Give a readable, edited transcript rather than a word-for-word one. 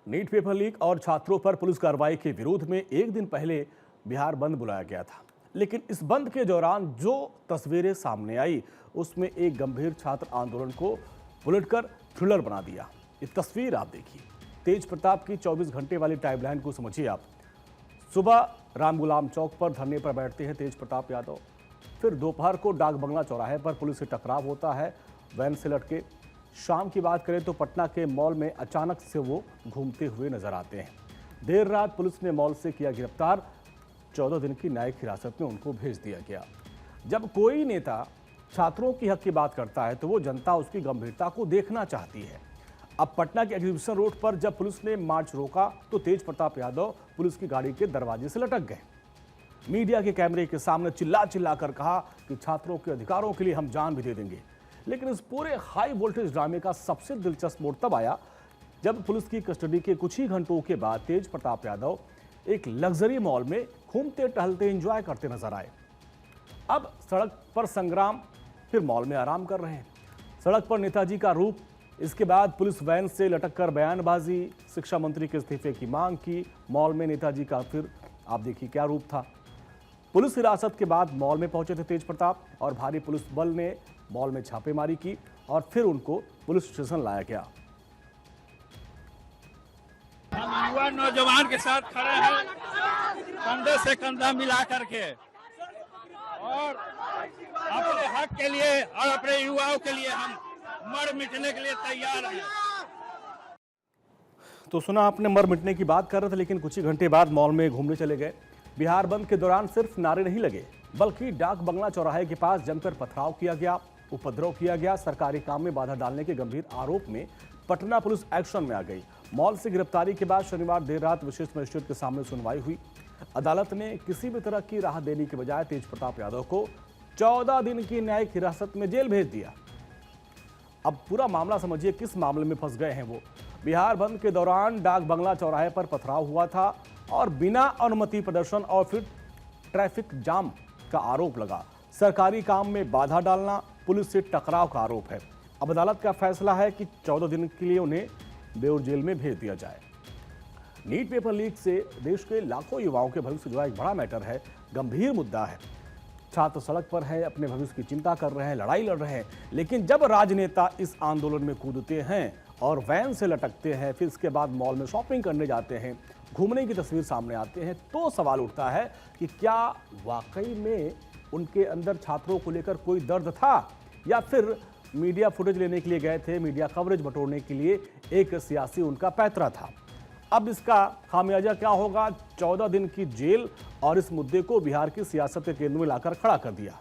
NEET paper leak और छात्रों पर पुलिस कार्रवाई के विरोध में एक दिन पहले बिहार बंद बुलाया गया था। लेकिन इस बंद के दौरान जो तस्वीरें सामने आई उसमें एक गंभीर छात्र आंदोलन को उलटकर थ्रिलर बना दिया। ये तस्वीर आप देखिए। तेज प्रताप की 24 घंटे वाली टाइमलाइन को समझिए आप। सुबह राम गुलाम चौक पर धरने पर बैठते हैं तेज प्रताप यादव। फिर दोपहर को डाक बंगला चौराहे पर पुलिस से टकराव होता है वैन से लटके। शाम की बात करें तो पटना के मॉल में अचानक से वो घूमते हुए नजर आते हैं। देर रात पुलिस ने मॉल से किया गिरफ्तार। 14 दिन की न्यायिक हिरासत में उनको भेज दिया गया। जब कोई नेता छात्रों की हक की बात करता है तो वो जनता उसकी गंभीरता को देखना चाहती है। अब पटना के एग्जीबिशन रोड पर जब पुलिस ने मार्च रोका तो तेज प्रताप यादव पुलिस की गाड़ी के दरवाजे से लटक गए। मीडिया के कैमरे के सामने चिल्ला चिल्ला कर कहा कि छात्रों के अधिकारों के लिए हम जान भी दे देंगे। लेकिन इस पूरे हाई वोल्टेज ड्रामे का सबसे दिलचस्प मोड़ तब आया जब पुलिस की कस्टडी के कुछ ही घंटों के बाद तेज प्रताप यादव एक लग्जरी मॉल में घूमते टहलते एंजॉय करते नजर आए। अब सड़क पर संग्राम, फिर मॉल में आराम कर रहे हैं। सड़क पर नेताजी का रूप, इसके बाद पुलिस वैन से लटककर बयानबाजी, शिक्षा मंत्री के इस्तीफे की मांग की। मॉल में नेताजी का फिर आप देखिए क्या रूप था। पुलिस हिरासत के बाद मॉल में पहुंचे थे तेज प्रताप और भारी पुलिस बल ने मॉल में छापेमारी की और फिर उनको पुलिस स्टेशन लाया गया। हम युवा नौजवान के साथ खड़े हैं, कंधे से कंधा मिला करके, और अपने हक के लिए और अपने युवाओं के लिए हम मर मिटने के लिए तैयार हैं। तो सुना आपने, मर मिटने की बात कर रहे थे, लेकिन कुछ ही घंटे बाद मॉल में घूमने चले गए। बिहार बंद के दौरान सिर्फ नारे नहीं लगे, बल्कि डाक बंगला चौराहे के पास जमकर पथराव किया गया, उपद्रव किया गया। सरकारी काम में बाधा डालने के गंभीर आरोप में पटना पुलिस एक्शन में आ गई। मॉल से गिरफ्तारी के बाद शनिवार देर रात विशेष मजिस्ट्रेट के सामने सुनवाई हुई। अदालत ने किसी भी तरह की राहत देने के बजाय तेज प्रताप यादव को 14 दिन की न्यायिक हिरासत में जेल भेज दिया। अब पूरा मामला समझिए, किस मामले में फंस गए हैं वो। बिहार बंद के दौरान डाक बंगला चौराहे पर पथराव हुआ था और बिना अनुमति प्रदर्शन और फिर ट्रैफिक जाम का आरोप लगा। सरकारी काम में बाधा डालना, पुलिस से टकराव का आरोप है। अब अदालत का फैसला है कि 14 दिन के लिए उन्हें बेऊर जेल में भेज दिया जाए। नीट पेपर लीक से देश के लाखों युवाओं के भविष्य जुड़ा एक बड़ा मैटर है, गंभीर मुद्दा है। छात्र सड़क पर हैं, अपने भविष्य की चिंता कर रहे हैं, लड़ाई लड़ रहे हैं। लेकिन जब राजनेता इस आंदोलन में कूदते हैं और वैन से लटकते हैं, फिर इसके बाद मॉल में शॉपिंग करने जाते हैं, घूमने की तस्वीर सामने आते हैं, तो सवाल उठता है कि क्या वाकई में उनके अंदर छात्रों को लेकर कोई दर्द था, या फिर मीडिया फुटेज लेने के लिए गए थे, मीडिया कवरेज बटोरने के लिए एक सियासी उनका पैतरा था। अब इसका खामियाजा क्या होगा? 14 दिन की जेल और इस मुद्दे को बिहार की सियासत के केंद्र में लाकर खड़ा कर दिया।